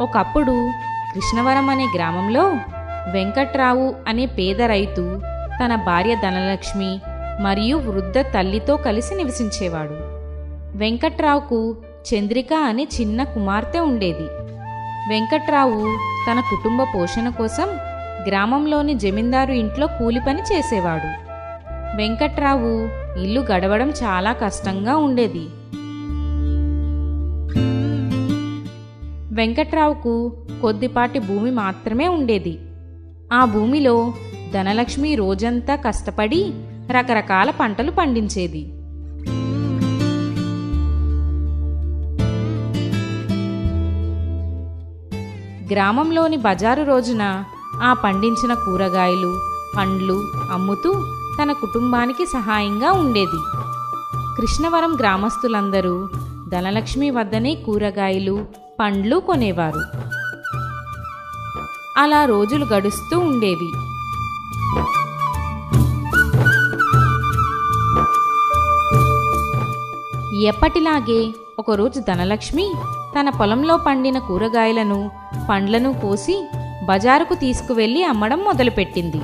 ఒకప్పుడు కృష్ణవరం అనే గ్రామంలో వెంకట్రావు అనే పేద రైతు తన భార్య ధనలక్ష్మి మరియు వృద్ధ తల్లితో కలిసి నివసించేవాడు. వెంకట్రావుకు చంద్రిక అనే చిన్న కుమార్తె ఉండేది. వెంకట్రావు తన కుటుంబ పోషణ కోసం గ్రామంలోని జమీందారు ఇంట్లో కూలి పని చేసేవాడు. వెంకట్రావు ఇల్లు గడవడం చాలా కష్టంగా ఉండేది. వెంకట్రావుకు కొద్దిపాటి భూమి మాత్రమే ఉండేది. ఆ భూమిలో ధనలక్ష్మి రోజంతా కష్టపడి రకరకాల పంటలు పండించేది. గ్రామంలోని బజారు రోజున ఆ పండించిన కూరగాయలు, పండ్లు అమ్ముతూ తన కుటుంబానికి సహాయంగా ఉండేది. కృష్ణవరం గ్రామస్తులందరూ ధనలక్ష్మి వద్దనే కూరగాయలు, పండ్లు కొనేవారు. అలా రోజులు గడుస్తూ ఉండేవి. ఎప్పటిలాగే ఒకరోజు ధనలక్ష్మి తన పొలంలో పండిన కూరగాయలను, పండ్లను కోసి బజారుకు తీసుకువెళ్లి అమ్మడం మొదలుపెట్టింది.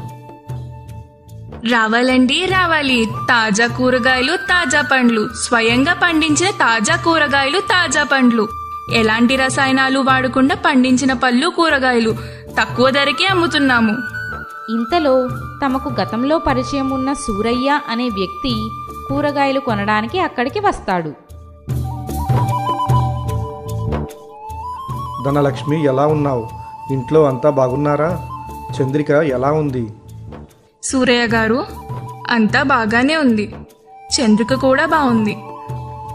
రావాలండి రావాలి, తాజా కూరగాయలు, తాజా పండ్లు, స్వయంగా పండించిన తాజా కూరగాయలు, తాజా పండ్లు, ఎలాంటి రసాయనాలు వాడకుండా పండించిన పళ్ళు, కూరగాయలు తక్కువ ధరకే అమ్ముతున్నాము. ఇంతలో తమకు గతంలో పరిచయం ఉన్న సూరయ్య అనే వ్యక్తి కూరగాయలు కొనడానికి అక్కడికి వస్తాడు. ధనలక్ష్మి, ఎలా ఉన్నావు? ఇంట్లో అంతా బాగున్నారా? చంద్రిక ఎలా ఉంది? సూరయ్య గారు, అంతా బాగానే ఉంది. చంద్రిక కూడా బాగుంది.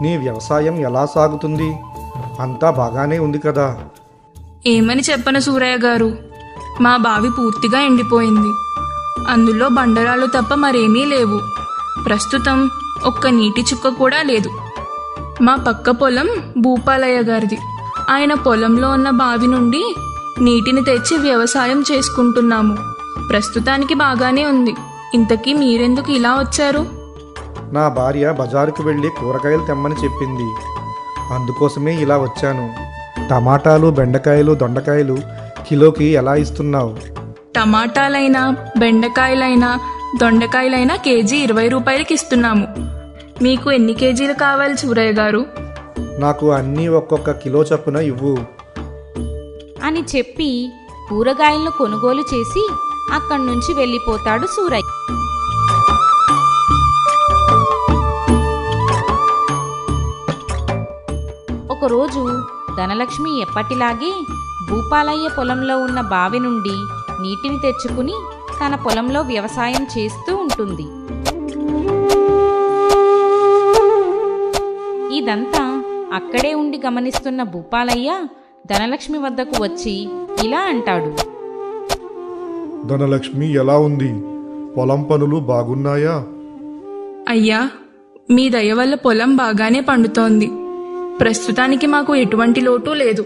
నీ వ్యవసాయం ఎలా సాగుతుంది? అంతా బాగానే ఉంది కదా? ఏమని చెప్పను సూరయ్య గారు, మా బావి పూర్తిగా ఎండిపోయింది. అందులో బండరాలు తప్ప మరేమీ లేవు. ప్రస్తుతం ఒక్క నీటి చుక్క కూడా లేదు. మా పక్క పొలం భూపాలయ్య గారిది. ఆయన పొలంలో ఉన్న బావి నుండి నీటిని తెచ్చి వ్యవసాయం చేసుకుంటున్నాము. ప్రస్తుతానికి బాగానే ఉంది. ఇంతకీ మీరెందుకు ఇలా వచ్చారు? నా భార్య బజారుకు వెళ్ళి కూరగాయలు తెమ్మని చెప్పింది. అందుకోసమే ఇలా వచ్చాను. టమాటాలు, బెండకాయలు, దొండకాయలు కిలోకి ఎలా ఇస్తున్నావు? టమాటాలైనా, బెండకాయలైనా, దొండకాయలైనా కేజీ 20 రూపాయలకి ఇస్తున్నాము. మీకు ఎన్ని కేజీలు కావాలి సూరయ్య గారు? నాకు అన్నీ ఒక్కొక్క కిలో చొప్పున ఇవ్వు అని చెప్పి కూరగాయలను కొనుగోలు చేసి అక్కడి నుంచి వెళ్ళిపోతాడు సూరయ్య. ఒకరోజు ధనలక్ష్మి ఎప్పటిలాగే భూపాలయ్య పొలంలో ఉన్న బావి నుండి నీటిని తెచ్చుకుని తన పొలంలో వ్యవసాయం చేస్తూ ఉంటుంది. ఇదంతా అక్కడే ఉండి గమనిస్తున్న భూపాలయ్య ధనలక్ష్మి వద్దకు వచ్చి ఇలా అంటాడు. ధనలక్ష్మి, ఎలా ఉంది? పొలం పనులు బాగున్నాయా? అయ్యా, మీ దయ వల్ల పొలం బాగానే పండుతోంది. ప్రస్తుతానికి మాకు ఎటువంటి లోటు లేదు.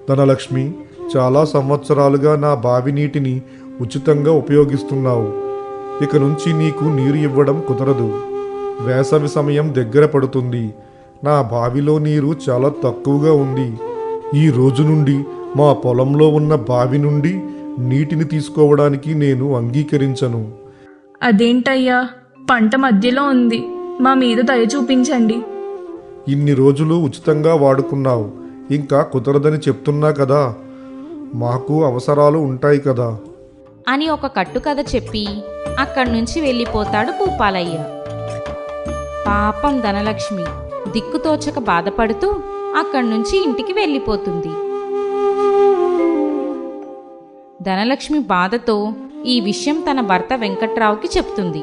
ధనలక్ష్మి, చాలా సంవత్సరాలుగా నా బావి నీటిని ఉచితంగా ఉపయోగిస్తున్నావు. ఇక నుంచి నీకు నీరు ఇవ్వడం కుదరదు. వేసవి సమయం దగ్గర పడుతుంది. నా బావిలో నీరు చాలా తక్కువగా ఉంది. ఈ రోజు నుండి మా పొలంలో ఉన్న బావి నుండి నీటిని తీసుకోవడానికి నేను అంగీకరించను. అదేంటయ్యా, పంట మధ్యలో ఉంది. మా మీద దయ చూపించండి. ఇన్ని రోజులు ఉచితంగా వాడుకున్నావు, ఇంకా కుదరదని చెప్తున్నా కదా. మాకు అవసరాలు ఉంటాయి కదా అని ఒక కట్టుకథ చెప్పి అక్కడి నుంచి వెళ్ళిపోతాడు భూపాలయ్య. పాపం ధనలక్ష్మి దిక్కుతోచక బాధపడుతూ అక్కడి నుంచి ఇంటికి వెళ్ళిపోతుంది. ధనలక్ష్మి బాధతో ఈ విషయం తన భర్త వెంకట్రావుకి చెప్తుంది.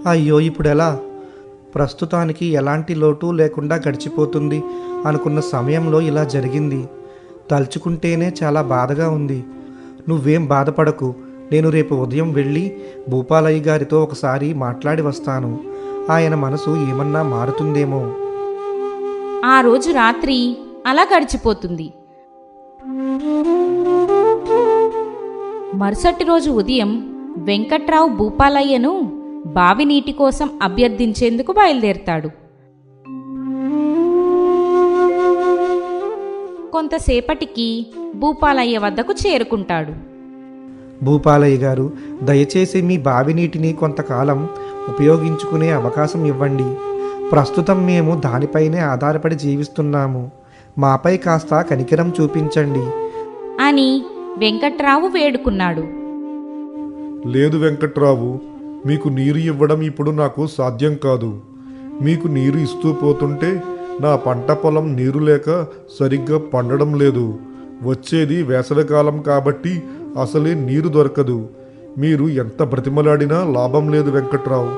అయ్యో, ఇప్పుడెలా? ప్రస్తుతానికి ఎలాంటి లోటు లేకుండా గడిచిపోతుంది అనుకున్న సమయంలో ఇలా జరిగింది. తలుచుకుంటేనే చాలా బాధగా ఉంది. నువ్వేం బాధపడకు. నేను రేపు ఉదయం వెళ్ళి భూపాలయ్య గారితో ఒకసారి మాట్లాడి వస్తాను. ఆయన మనసు ఏమన్నా మారుతుందేమో. ఆ రోజు రాత్రి అలా గడిచిపోతుంది. మరుసటి రోజు ఉదయం వెంకట్రావు భూపాలయ్యను బావి నీటి కోసం అభ్యర్థించేందుకు బయలుదేరతాడు. కొంతసేపటికి భూపాలయ్య వద్దకు చేరుకుంటాడు. భూపాలయ్య గారు, దయచేసి మీ బావి నీటిని కొంతకాలం ఉపయోగించుకునే అవకాశం ఇవ్వండి. ప్రస్తుతం మేము దానిపైనే ఆధారపడి జీవిస్తున్నాము. మాపై కాస్త కనికరం చూపించండి అని వెంకట్రావు వేడుకున్నాడు. లేదు వెంకట్రావు, మీకు నీరు ఇవ్వడం ఇప్పుడు నాకు సాధ్యం కాదు. మీకు నీరు ఇస్తూ పోతుంటే నా పంట పొలం నీరు లేక సరిగ్గా పండడం లేదు. వచ్చేది వేసవికాలం కాబట్టి అసలే నీరు దొరకదు. మీరు ఎంత బ్రతిమలాడినా లాభం లేదు వెంకట్రావు.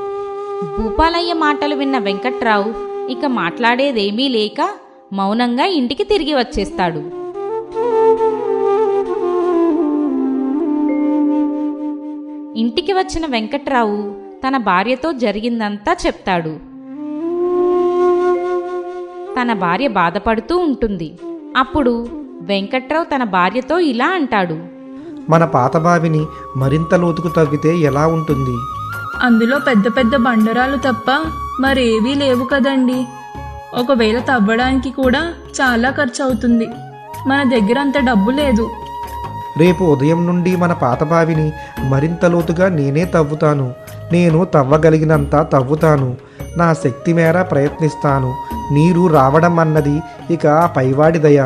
భూపాలయ్య మాటలు విన్న వెంకట్రావు ఇక మాట్లాడేదేమీ లేక మౌనంగా ఇంటికి తిరిగి వచ్చేస్తాడు. ఇంటికి వచ్చిన వెంకట్రావు తన భార్యతో జరిగిందంతా చెప్తాడు. తన భార్య బాధపడుతూ ఉంటుంది. అప్పుడు వెంకట్రావు తన భార్యతో ఇలా అంటాడు. మన పాత బావిని మరింత లోతుకు తవ్వితే ఎలా ఉంటుంది? అందులో పెద్ద పెద్ద బండరాలు తప్ప మరేవీ లేవు కదండి. ఒకవేళ తవ్వడానికి కూడా చాలా ఖర్చు అవుతుంది. మన దగ్గర అంత డబ్బు లేదు. రేపు ఉదయం నుండి మన పాత బావిని మరింత లోతుగా నేనే తవ్వుతాను. నేను తవ్వగలిగినంత తవ్వుతాను. నా శక్తి మేర ప్రయత్నిస్తాను. నీరు రావడం అన్నది ఇక పైవాడి దయ.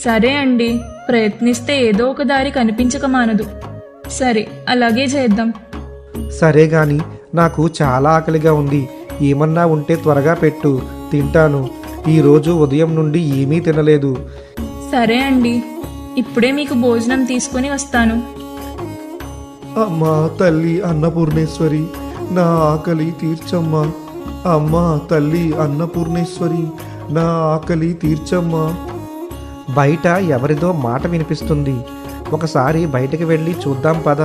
సరే అండి, ప్రయత్నిస్తే ఏదో ఒక దారి కనిపించక మానదు. సరే, అలాగే చేద్దాం. సరే గాని నాకు చాలా ఆకలిగా ఉంది. ఏమన్నా ఉంటే త్వరగా పెట్టు, తింటాను. ఈరోజు ఉదయం నుండి ఏమీ తినలేదు. సరే అండి, ఇప్పుడే మీకు భోజనం తీసుకుని వస్తాను. అమ్మా తల్లి అన్నపూర్ణేశ్వరి, నా ఆకలి తీర్చమ్మా. అమ్మా తల్లి అన్నపూర్ణేశ్వరి, నా ఆకలి తీర్చమ్మా. బయట ఎవరిదో మాట వినిపిస్తుంది. ఒకసారి బయటికి వెళ్ళి చూద్దాం పద.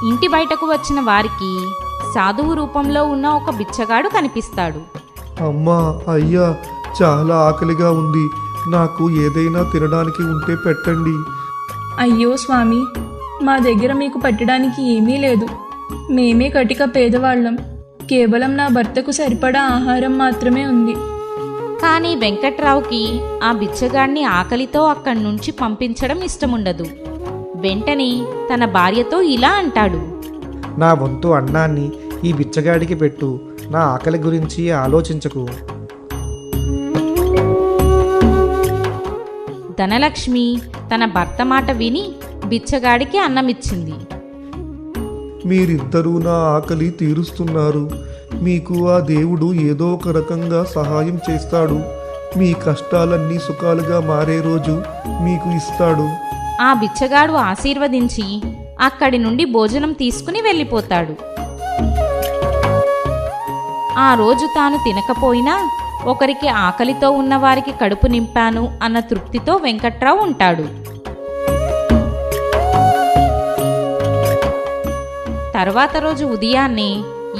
ఇంటి బయటకు వచ్చిన వారికి సాధువు రూపంలో ఉన్న ఒక బిచ్చగాడు కనిపిస్తాడు. అమ్మా అయ్యా, చాలా ఆకలిగా ఉంది. నాకు ఏదైనా తినడానికి ఉంటే పెట్టండి. అయ్యో స్వామి, మా దగ్గర మీకు పెట్టడానికి ఏమీ లేదు. మేమే కటిక పేదవాళ్ళం. కేవలం నా భర్తకు సరిపడా ఆహారం మాత్రమే ఉంది. కానీ వెంకట్రావుకి ఆ బిచ్చగాడిని ఆకలితో అక్కడి నుంచి పంపించడం ఇష్టముండదు. వెంటనే తన భార్యతో ఇలా అంటాడు. నా వంతు అన్నాన్ని ఈ బిచ్చగాడికి పెట్టు. నా ఆకలి గురించి ఆలోచించకు. ధనలక్ష్మి తన భర్త మాట విని బిచ్చగాడికి అన్నమిచ్చింది. మీరిద్దరూ నా ఆకలి తీరుస్తున్నారు. మీకు ఆ దేవుడు ఏదో ఒక రకంగా సహాయం చేస్తాడు. మీ కష్టాలన్నీ సుఖాలుగా మారే రోజు మీకు ఇస్తాడు. ఆ బిచ్చగాడు ఆశీర్వదించి అక్కడి నుండి భోజనం తీసుకుని వెళ్ళిపోతాడు. ఆ రోజు తాను తినకపోయినా ఒకరికి ఆకలితో ఉన్నవారికి కడుపు నింపాను అన్న తృప్తితో వెంకట్రావు ఉంటాడు. తర్వాత రోజు ఉదయాన్నే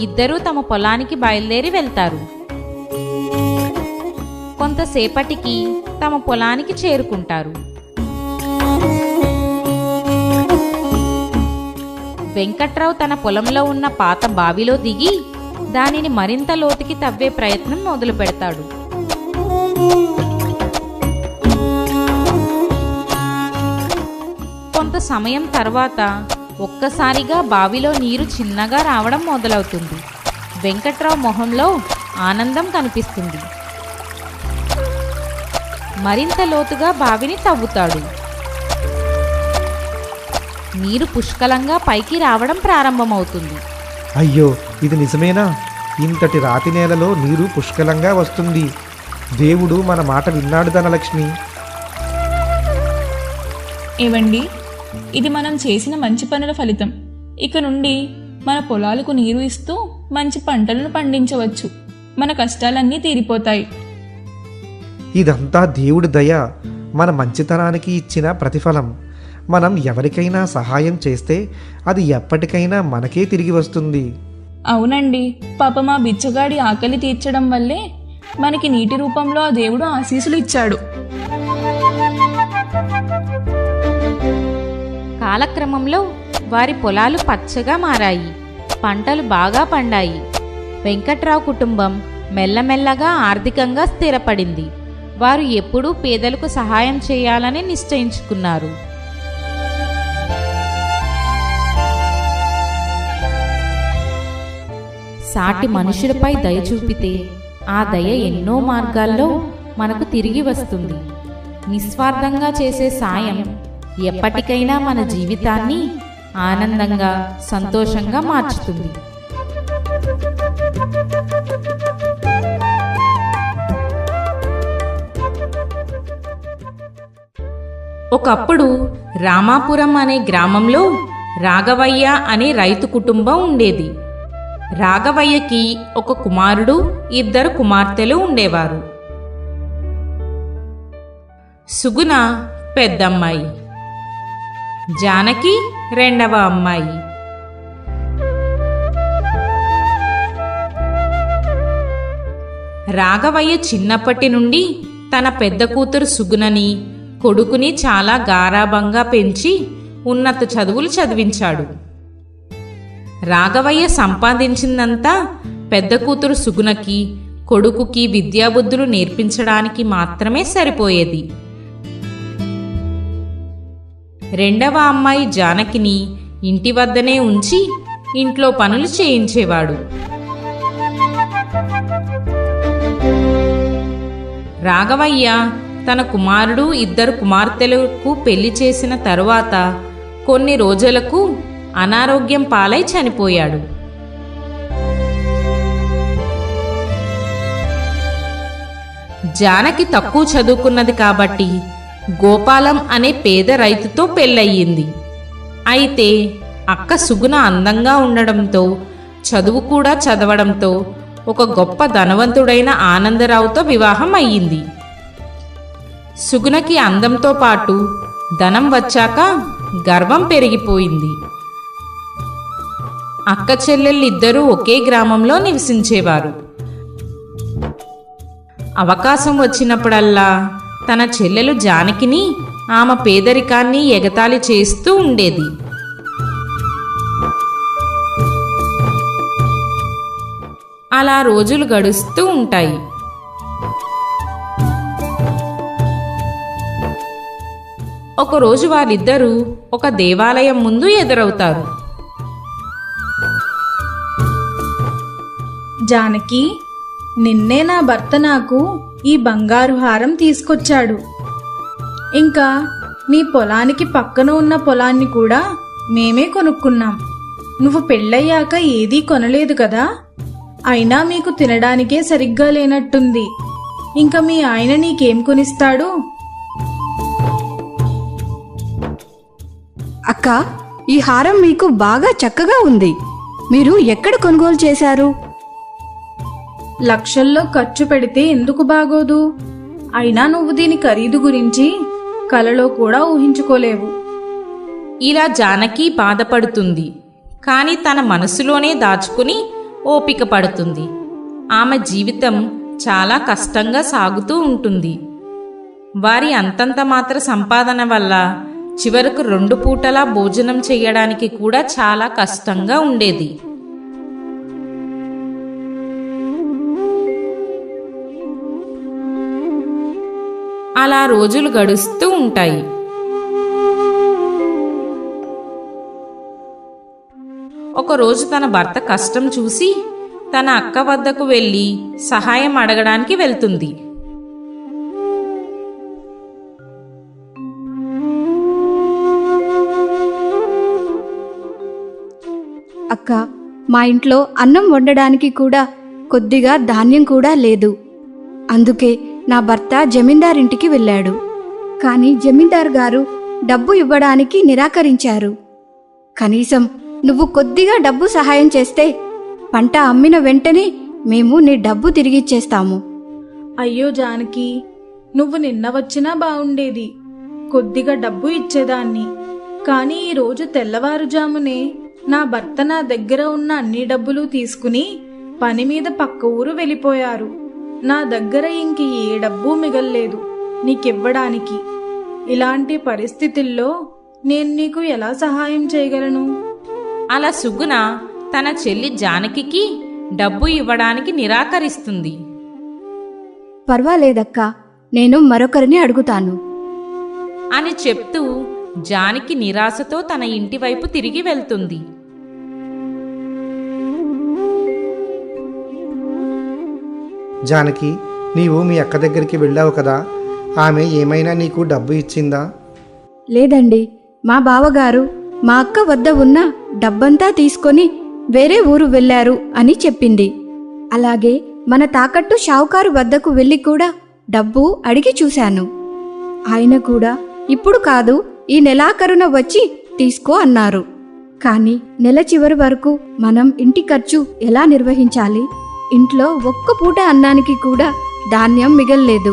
ఇద్దరూ తమ పొలానికి బయలుదేరి వెళ్తారు. కొంతసేపటికి తమ పొలానికి చేరుకుంటారు. వెంకట్రావు తన పొలంలో ఉన్న పాత బావిలో దిగి దానిని మరింత లోతుకి తవ్వే ప్రయత్నం మొదలు పెడతాడు. కొంత సమయం తర్వాత ఒక్కసారిగా బావిలో నీరు చిన్నగా రావడం మొదలవుతుంది. వెంకట్రావు మొహంలో ఆనందం కనిపిస్తుంది. మరింత లోతుగా బావిని తవ్వుతాడు. నీరు పుష్కలంగా పైకి రావడం ప్రారంభమవుతుంది. అయ్యో, ఇది నిజమేనా? ఇంతటి రాతి నేలలో నీరు పుష్కలంగా వస్తుంది. దేవుడు మన మాట విన్నాడు ధనలక్ష్మి. ఏవండి, ఇది మనం చేసిన మంచి పనుల ఫలితం. ఇక నుండి మన పొలాలకు నీరు ఇస్తూ మంచి పంటలను పండించవచ్చు. మన కష్టాలన్నీ తీరిపోతాయి. ఇదంతా దేవుడి దయ, మన మంచితనానికి ఇచ్చిన ప్రతిఫలం. మనం ఎవరికైనా సహాయం చేస్తే అది ఎప్పటికైనా మనకే తిరిగి వస్తుంది. అవునండి, పాప మా బిచ్చగాడి ఆకలి తీర్చడం వల్లే మనకి నీటి రూపంలో ఆ దేవుడు ఆశీస్సులు ఇచ్చాడు. కాలక్రమంలో వారి పొలాలు పచ్చగా మారాయి. పంటలు బాగా పండాయి. వెంకట్రావు కుటుంబం మెల్లమెల్లగా ఆర్థికంగా స్థిరపడింది. వారు ఎప్పుడూ పేదలకు సహాయం చేయాలని నిశ్చయించుకున్నారు. సాటి మనుషులపై దయ చూపితే ఆ దయ ఎన్నో మార్గాల్లో మనకు తిరిగి వస్తుంది. నిస్వార్థంగా చేసే సాయం ఎప్పటికైనా మన జీవితాన్ని ఆనందంగా, సంతోషంగా మార్చుతుంది. ఒకప్పుడు రామాపురం అనే గ్రామంలో రాఘవయ్య అనే రైతు కుటుంబం ఉండేది. రాఘవయ్యకి ఒక కుమారుడు, 2 కుమార్తెలు ఉండేవారు. సుగుణ పెద్దమ్మాయి, జానకి రెండవ అమ్మాయి. రాఘవయ్య చిన్నప్పటి నుండి తన పెద్ద కూతురు సుగుణని, కొడుకుని చాలా గారాబంగా పెంచి ఉన్నత చదువులు చదివించాడు. రాఘవయ్య సంపాదించిందంతా పెద్ద కూతురు సుగుణకి, కొడుకుకి విద్యాబుద్ధులు నేర్పించడానికి మాత్రమే సరిపోయేది. రెండవ అమ్మాయి జానకిని ఇంటి వద్దనే ఉంచి ఇంట్లో పనులు చేయించేవాడు. రాఘవయ్య తన కుమారుడు, 2 కుమార్తెలకు పెళ్లి చేసిన తరువాత కొన్ని రోజులకు అనారోగ్యం పాలై చనిపోయాడు. జానకి తక్కువ చదువుకున్నది కాబట్టి గోపాలం అనే పేద రైతుతో పెళ్ళయింది. అయితే అక్క సుగుణ అందంగా ఉండడంతో, చదువు కూడా చదవడంతో ఒక గొప్ప ధనవంతుడైన ఆనందరావుతో వివాహం అయ్యింది. సుగుణకి అందంతో పాటు ధనం వచ్చాక గర్వం పెరిగిపోయింది. అక్క చెల్లెళ్ళిద్దరూ ఒకే గ్రామంలో నివసించేవారు. అవకాశం వచ్చినప్పుడల్లా తన చెల్లెలు జానకిని ఆమె పేదరికాన్ని ఎగతాళి చేస్తూ ఉండేది. అలా రోజులు గడుస్తూ ఉంటాయి. ఒకరోజు వారిద్దరూ ఒక దేవాలయం ముందు ఎదురవుతారు. జానకి, నిన్నే నా భర్త నాకు ఈ బంగారు హారం తీసుకొచ్చాడు. ఇంకా నీ పొలానికి పక్కన ఉన్న పొలాన్ని కూడా మేమే కొనుక్కున్నాం. నువ్వు పెళ్ళయ్యాక ఏదీ కొనలేదు కదా. అయినా మీకు తినడానికే సరిగ్గా లేనట్టుంది. ఇంకా మీ ఆయన నీకేం కొనిస్తాడు? అక్క, ఈ హారం మీకు బాగా చక్కగా ఉంది. మీరు ఎక్కడ కొనుగోలు చేశారు? లక్షల్లో ఖర్చు పెడితే ఎందుకు బాగోదు? అయినా నువ్వు దీని ఖరీదు గురించి కలలో కూడా ఊహించుకోలేవు. ఇలా జానకి బాధపడుతుంది. కాని తన మనసులోనే దాచుకుని ఓపిక పడుతుంది. ఆమె జీవితం చాలా కష్టంగా సాగుతూ ఉంటుంది. వారి అంతంత మాత్ర సంపాదన వల్ల చివరకు 2 పూటలా భోజనం చెయ్యడానికి కూడా చాలా కష్టంగా ఉండేది. అలా రోజులు గడుస్తూ ఉంటాయి. ఒకరోజు తన భర్త కష్టం చూసి తన అక్క వద్దకు వెళ్ళి సహాయం అడగడానికి వెళ్తుంది. అక్క, మా ఇంట్లో అన్నం వండడానికి కూడా కొద్దిగా ధాన్యం కూడా లేదు. అందుకే నా భర్త జమీందారింటికి వెళ్ళాడు. కానీ జమీందార్ గారు డబ్బు ఇవ్వడానికి నిరాకరించారు. కనీసం నువ్వు కొద్దిగా డబ్బు సహాయం చేస్తే పంట అమ్మిన వెంటనే మేము నీ డబ్బు తిరిగిచ్చేస్తాము. అయ్యో జానకి, నువ్వు నిన్న వచ్చినా బావుండేది. కొద్దిగా డబ్బు ఇచ్చేదాన్ని. కానీ ఈరోజు తెల్లవారుజామునే నా భర్త నా దగ్గర ఉన్న అన్ని డబ్బులు తీసుకుని పని మీద పక్క ఊరు వెళ్ళిపోయారు. నా దగ్గర ఇంక ఏ డబ్బు మిగల్లేదు నీకివ్వడానికి. ఇలాంటి పరిస్థితుల్లో నేను నీకు ఎలా సహాయం చేయగలను? అలా సుగుణ తన చెల్లి జానకికి డబ్బు ఇవ్వడానికి నిరాకరిస్తుంది. పర్వాలేదక్కా, నేను మరొకరిని అడుగుతాను అని చెప్తూ జానకి నిరాశతో తన ఇంటి వైపు తిరిగి వెళ్తుంది. జానకి, నీవు మీ అక్క దగ్గరికి వెళ్ళావు కదా, ఆమె ఏమైనా నీకు డబ్బు ఇచ్చిందా? లేదండి, మా బావగారు మా అక్క వద్ద ఉన్న డబ్బంతా తీసుకొని వేరే ఊరు వెళ్ళారు అని చెప్పింది. అలాగే మన తాకట్టు షావుకారు వద్దకు వెళ్ళి కూడా డబ్బు అడిగి చూశాను. ఆయన కూడా ఇప్పుడు కాదు, ఈ నెలాఖరున వచ్చి తీసుకో అన్నారు. కానీ నెల చివరి వరకు మనం ఇంటి ఖర్చు ఎలా నిర్వహించాలి? ఇంట్లో ఒక్క పూట అన్నానికి కూడా ధాన్యం మిగల్లేదు.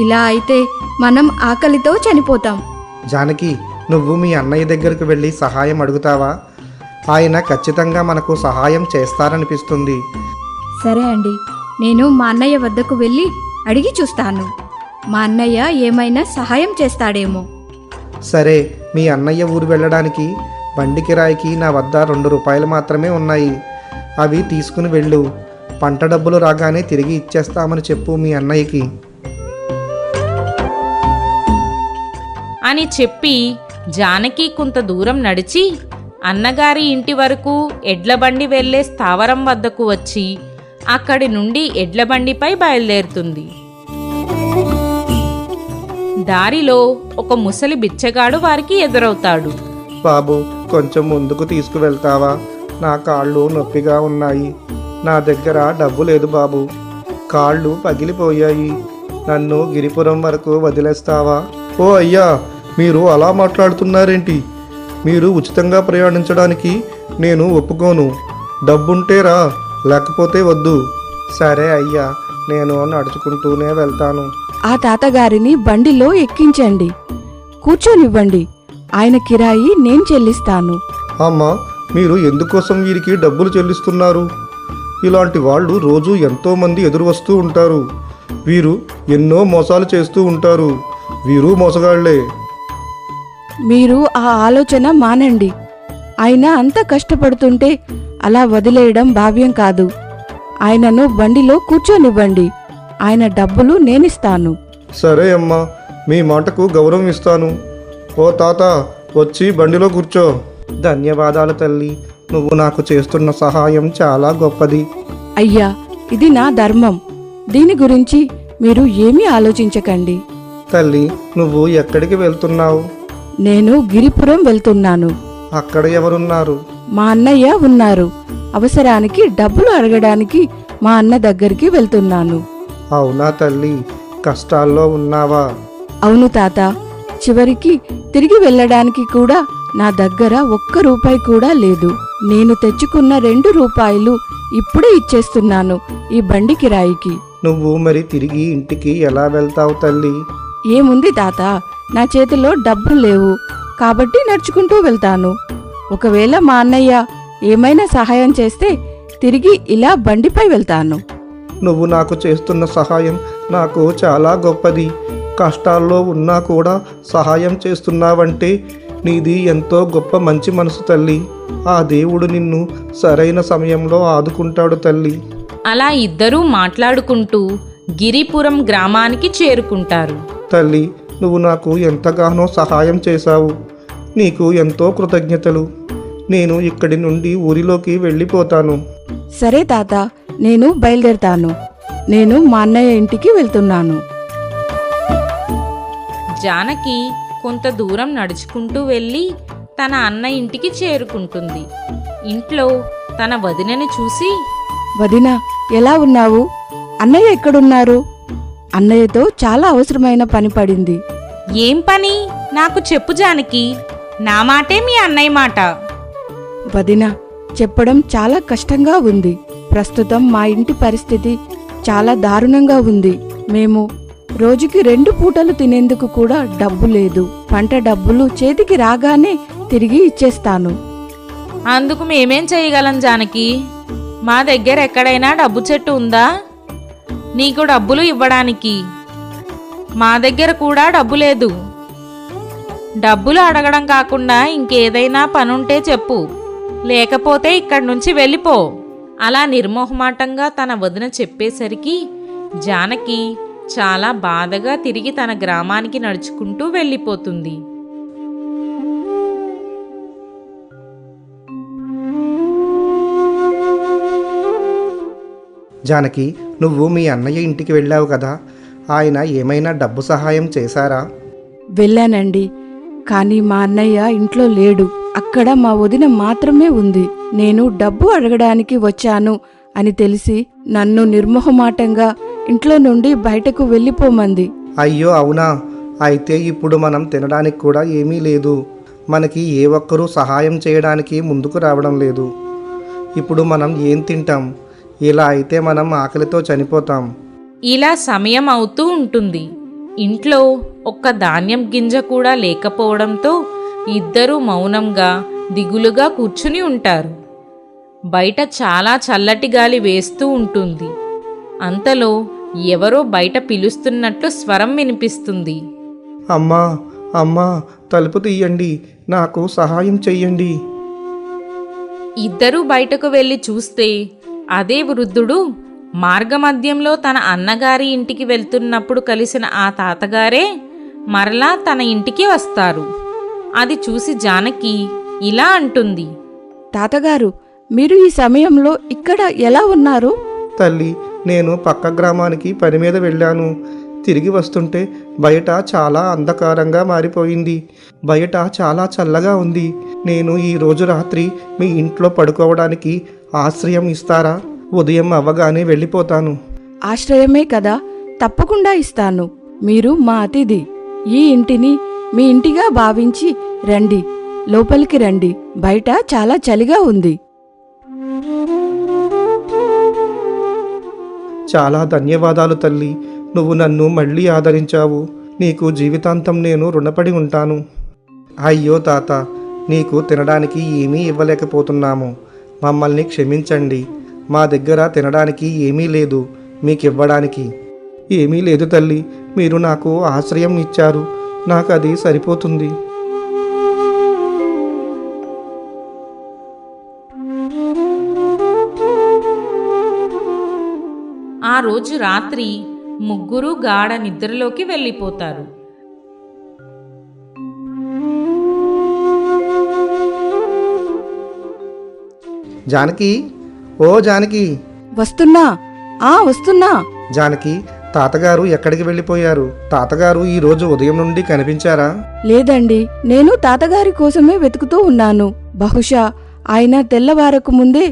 ఇలా అయితే మనం ఆకలితో చనిపోతాం. జానకి, నువ్వు మీ అన్నయ్య దగ్గరకు వెళ్ళి సహాయం అడుగుతావా? ఆయన ఖచ్చితంగా మనకు సహాయం చేస్తారనిపిస్తుంది. సరే అండి, నేను మా అన్నయ్య వద్దకు వెళ్ళి అడిగి చూస్తాను. మా అన్నయ్య ఏమైనా సహాయం చేస్తాడేమో. సరే, మీ అన్నయ్య ఊరు వెళ్ళడానికి బండి కిరాయికి నా వద్ద 2 రూపాయలు మాత్రమే ఉన్నాయి. అవి తీసుకుని వెళ్ళు. పంట డబ్బులు రాగానే తిరిగి ఇచ్చేస్తామని చెప్పు మీ అన్నయ్యకి అని చెప్పి జానకి కొంత దూరం నడిచి అన్నగారి ఇంటి వరకు ఎడ్లబండి వెళ్లే స్థావరం వద్దకు వచ్చి అక్కడి నుండి ఎడ్లబండిపై బయలుదేరుతుంది. దారిలో ఒక ముసలి బిచ్చగాడు వారికి ఎదురవుతాడు. బాబు, కొంచెం ముందుకు తీసుకువెళ్తావా? నా కాళ్ళు నొప్పిగా ఉన్నాయి. నా దగ్గర డబ్బు లేదు బాబు. కాళ్ళు పగిలిపోయాయి. నన్ను గిరిపురం వరకు వదిలేస్తావా? ఓ అయ్యా, మీరు అలా మాట్లాడుతున్నారేంటి? మీరు ఉచితంగా ప్రయాణించడానికి నేను ఒప్పుకోను. డబ్బుంటే రా, లేకపోతే వద్దు. సరే అయ్యా, నేను నడుచుకుంటూనే వెళ్తాను. ఆ తాతగారిని బండిలో ఎక్కించండి, కూర్చోనివ్వండి. ఆయన కిరాయి నేను చెల్లిస్తాను. అమ్మా, మీరు ఎందుకోసం వీరికి డబ్బులు చెల్లిస్తున్నారు? ఇలాంటి వాళ్ళు రోజు ఎంతోమంది ఎదురు వస్తూ ఉంటారు. వీరు ఎన్నో మోసాలు చేస్తూ ఉంటారు. వీరు మోసగాళ్లే. మీరు ఆ ఆలోచన మానండి. ఆయన అంత కష్టపడుతుంటే అలా వదిలేయడం భావ్యం కాదు. ఆయనను బండిలో కూర్చోనివ్వండి. ఆయన డబ్బులు నేనిస్తాను. సరే అమ్మా, మీ మాటకు గౌరవం ఇస్తాను. ఓ తాత, వచ్చి బండిలో కూర్చో. ధన్యవాదాలు తల్లి. నువ్వు నాకు చేస్తున్న సహాయం చాలా గొప్పది. అయ్యా, ఇది నా ధర్మం. దీని గురించి మీరు ఏమీ ఆలోచించకండి. తల్లి, నువ్వు ఎక్కడికి వెళ్తున్నావు? నేను గిరిపురం వెళ్తున్నాను. అక్కడ ఎవరున్నారు? మా అన్నయ్య ఉన్నారు. అవసరానికి డబ్బులు అడగడానికి మా అన్న దగ్గరికి వెళ్తున్నాను. అవునా తల్లి, కష్టాల్లో ఉన్నావా? అవును తాత, చివరికి తిరిగి వెళ్ళడానికి కూడా నా దగ్గర 1 రూపాయి కూడా లేదు. నేను తెచ్చుకున్న 2 రూపాయలు ఇప్పుడే ఇచ్చేస్తున్నాను ఈ బండి కిరాయికి. నువ్వు మరి తిరిగి ఇంటికి ఎలా వెళ్తావు తల్లి? ఏముంది తాత, నా చేతిలో డబ్బులు లేవు కాబట్టి నడుచుకుంటూ వెళ్తాను. ఒకవేళ మా అన్నయ్య ఏమైనా సహాయం చేస్తే తిరిగి ఇలా బండిపై వెళ్తాను. నువ్వు నాకు చేస్తున్న సహాయం నాకు చాలా గొప్పది. కష్టాల్లో ఉన్నా కూడా సహాయం చేస్తున్నావంటే నీది ఎంతో గొప్ప మంచి మనసు తల్లి. ఆ దేవుడు నిన్ను సరైన సమయంలో ఆదుకుంటాడు తల్లి. అలా ఇద్దరూ మాట్లాడుకుంటూ గిరిపురం గ్రామానికి చేరుకుంటారు. తల్లి, నువ్వు నాకు ఎంతగానో సహాయం చేశావు. నీకు ఎంతో కృతజ్ఞతలు. నేను ఇక్కడి నుండి ఊరిలోకి వెళ్ళిపోతాను. సరే తాత, నేను బయలుదేరుతాను. నేను మా అన్నయ్య ఇంటికి వెళ్తున్నాను. జానకి కొంత దూరం నడుచుకుంటూ వెళ్ళి తన అన్న ఇంటికి చేరుకుంటుంది. ఇంట్లో తన వదినని చూసి, వదినా, ఎలా ఉన్నావు? అన్నయ్య ఎక్కడున్నారు? అన్నయ్యతో చాలా అవసరమైన పని పడింది. ఏం పని? నాకు చెప్పు జానకి. నా మాటే మీ అన్నయ్య మాట. వదినా, చెప్పడం చాలా కష్టంగా ఉంది. ప్రస్తుతం మా ఇంటి పరిస్థితి చాలా దారుణంగా ఉంది. మేము రోజుకి 2 పూటలు తినేందుకు కూడా డబ్బు లేదు. పంట డబ్బులు చేతికి రాగానే తిరిగి ఇచ్చేస్తాను. అందుకు మేమేం చేయగలం జానకి? మా దగ్గర ఎక్కడైనా డబ్బు చెట్టు ఉందా నీకు డబ్బులు ఇవ్వడానికి? మా దగ్గర కూడా డబ్బు లేదు. డబ్బులు అడగడం కాకుండా ఇంకేదైనా పనుంటే చెప్పు, లేకపోతే ఇక్కడి నుంచి వెళ్ళిపో అలా నిర్మోహమాటంగా తన వదిన చెప్పేసరికి జానకి చాలా బాధగా తిరిగి తన గ్రామానికి నడుచుకుంటూ వెళ్ళిపోతుంది. జానకి, నువ్వు మీ అన్నయ్య ఇంటికి వెళ్ళావు కదా, ఆయన ఏమైనా డబ్బు సహాయం చేశారా? వెళ్ళానండి, కానీ మా అన్నయ్య ఇంట్లో లేడు. అక్కడ మా వదిన మాత్రమే ఉంది. నేను డబ్బు అడగడానికి వచ్చాను అని తెలిసి నన్ను నిర్మోహమాటంగా ఇంట్లో నుండి బయటకు వెళ్ళిపోమంది. అయ్యో అవునా? అయితే ఇప్పుడు మనం తినడానికి కూడా ఏమీ లేదు. మనకి ఏ ఒక్కరూ సహాయం చేయడానికి ముందుకు రావడం లేదు. ఇప్పుడు మనం ఏం తింటాం? ఇలా అయితే మనం ఆకలితో చనిపోతాం. ఇలా సమయం అవుతూ ఉంటుంది. ఇంట్లో ఒక్క ధాన్యం గింజ కూడా లేకపోవడంతో ఇద్దరూ మౌనంగా దిగులుగా కూర్చుని ఉంటారు. బయట చాలా చల్లటి గాలి వేస్తూ ఉంటుంది. అంతలో ఎవరో బయట పిలుస్తున్నట్లు స్వరం వినిపిస్తుంది. అమ్మా, అమ్మా, తలుపు తీయండి, నాకు సహాయం చెయ్యండి. ఇద్దరూ బయటకు వెళ్ళి చూస్తే అదే వృద్ధుడు మార్గమధ్యంలో తన అన్నగారి ఇంటికి వెళ్తున్నప్పుడు కలిసిన ఆ తాతగారే మరలా తన ఇంటికి వస్తారు. అది చూసి జానకి ఇలా అంటుంది. తాతగారు, మీరు ఈ సమయంలో ఇక్కడ ఎలా ఉన్నారు? తల్లి, నేను పక్క గ్రామానికి పని మీద వెళ్ళాను. తిరిగి వస్తుంటే బయట చాలా అంధకారంగా మారిపోయింది. బయట చాలా చల్లగా ఉంది. నేను ఈరోజు రాత్రి మీ ఇంట్లో పడుకోవడానికి ఆశ్రయం ఇస్తారా? ఉదయం అవ్వగానే వెళ్ళిపోతాను. ఆశ్రయమే కదా, తప్పకుండా ఇస్తాను. మీరు మా అతిథి. ఈ ఇంటిని మీ ఇంటిగా భావించి రండి, లోపలికి రండి. బయట చాలా చలిగా ఉంది. చాలా ధన్యవాదాలు తల్లి, నువ్వు నన్ను మళ్ళీ ఆదరించావు. నీకు జీవితాంతం నేను రుణపడి ఉంటాను. అయ్యో తాత, నీకు తినడానికి ఏమీ ఇవ్వలేకపోతున్నాము. మమ్మల్ని క్షమించండి. మా దగ్గర తినడానికి ఏమీ లేదు, మీకివ్వడానికి. ఏమీ లేదు తల్లి, మీరు నాకు ఆశ్రయం ఇచ్చారు, నాకు అది సరిపోతుంది. ఆ రోజు రాత్రి ముగ్గురు గాఢ నిద్రలోకి వెళ్ళిపోతారు. జానకి, ఓ జానకి. వస్తున్నా, వస్తున్నా. జానకి, తాతగారు ఎక్కడికి వెళ్ళిపోయారు? తాతగారు ఈరోజు ఉదయం నుండి కనిపించారా? లేదండి, నేను తాతగారి కోసమే వెతుకుతూ ఉన్నాను. బహుశా ఆయన తెల్లవారకు ముందే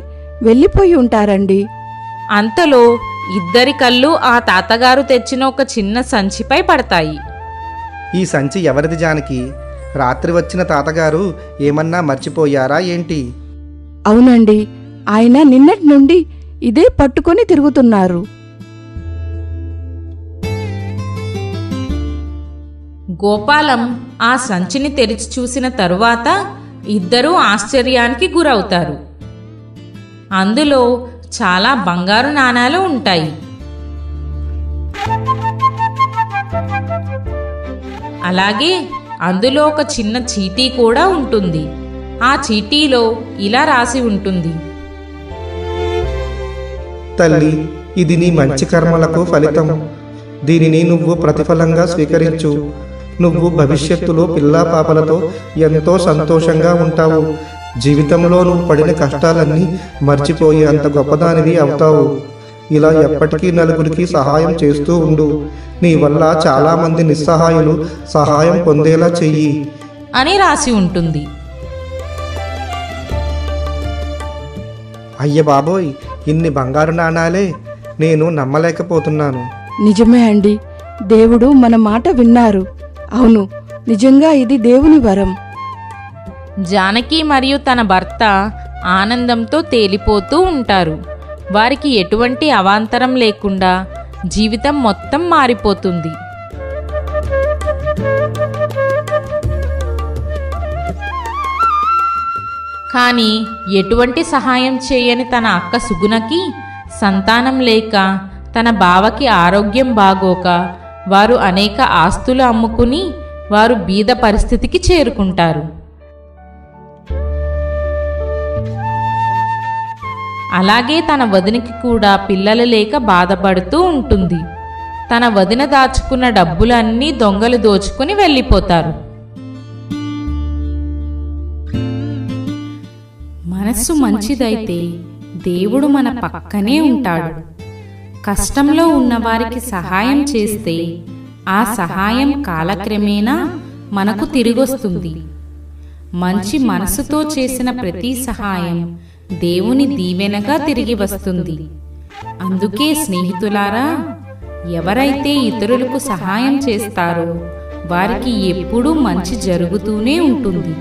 వెళ్ళిపోయి ఉంటారండి. అంతలో ఇద్దరి కళ్ళు ఆ తాతగారు తెచ్చిన ఒక చిన్న సంచిపై పడతాయి. ఈ సంచి ఎవరిది జానకి? రాత్రి వచ్చిన తాతగారు ఏమన్నా మర్చిపోయారా ఏంటి? అవునండి, ఆయన నిన్నటి నుండి ఇదే పట్టుకొని తిరుగుతున్నారు. గోపాలం ఆ సంచిని తెరిచి చూసిన తరువాత ఇద్దరూ ఆశ్చర్యానికి గురవుతారు. అందులో చాలా బంగారు నాణాలు ఉంటాయి. అలాగే అందులో ఒక చిన్న చీటీ కూడా ఉంటుంది. ఆ చీటీలో ఇలా రాసి ఉంటుంది. తల్లి, ఇది నీ మంచి కర్మలకు ఫలితం. దీనిని నువ్వు ప్రతిఫలంగా స్వీకరించు. నువ్వు భవిష్యత్తులో పిల్లా పాపలతో ఎంతో సంతోషంగా ఉంటావు. జీవితంలో నువ్వు పడిన కష్టాలన్నీ మర్చిపోయి అంత గొప్పదానివి అవుతావు. ఇలా ఎప్పటికీ నలుగురికి సహాయం చేస్తూ ఉండు. నీ వల్ల చాలా మంది నిస్సహాయులు సహాయం పొందేలా చెయ్యి అని రాసి ఉంటుంది. అయ్య బాబోయ్, ఇన్ని బంగారు నాణాలే! నేను నమ్మలేకపోతున్నాను. నిజమే అండి, దేవుడు మన మాట విన్నారు. అవును, నిజంగా ఇది దేవుని వరం. జానకి మరియు తన భర్త ఆనందంతో తేలిపోతూ ఉంటారు. వారికి ఎటువంటి అవాంతరం లేకుండా జీవితం మొత్తం మారిపోతుంది. కానీ ఎటువంటి సహాయం చేయని తన అక్క సుగుణకి సంతానం లేక, తన బావకి ఆరోగ్యం బాగోక వారు అనేక ఆస్తులు అమ్ముకుని వారు బీద పరిస్థితికి చేరుకుంటారు. అలాగే తన వదినకి కూడా పిల్లలు లేక బాధపడుతూ ఉంటుంది. తన వదిన దాచుకున్న డబ్బులన్నీ దొంగలు దోచుకుని వెళ్ళిపోతారు. మనస్సు మంచిదైతే దేవుడు మన పక్కనే ఉంటాడు. కష్టంలో ఉన్నవారికి సహాయం చేస్తే ఆ సహాయం కాలక్రమేణా మనకు తిరిగొస్తుంది. మంచి మనసుతో చేసిన ప్రతి సహాయం దేవుని దీవెనగా తిరిగి వస్తుంది. అందుకే స్నేహితులారా, ఎవరైతే ఇతరులకు సహాయం చేస్తారో వారికి ఎప్పుడూ మంచి జరుగుతూనే ఉంటుంది.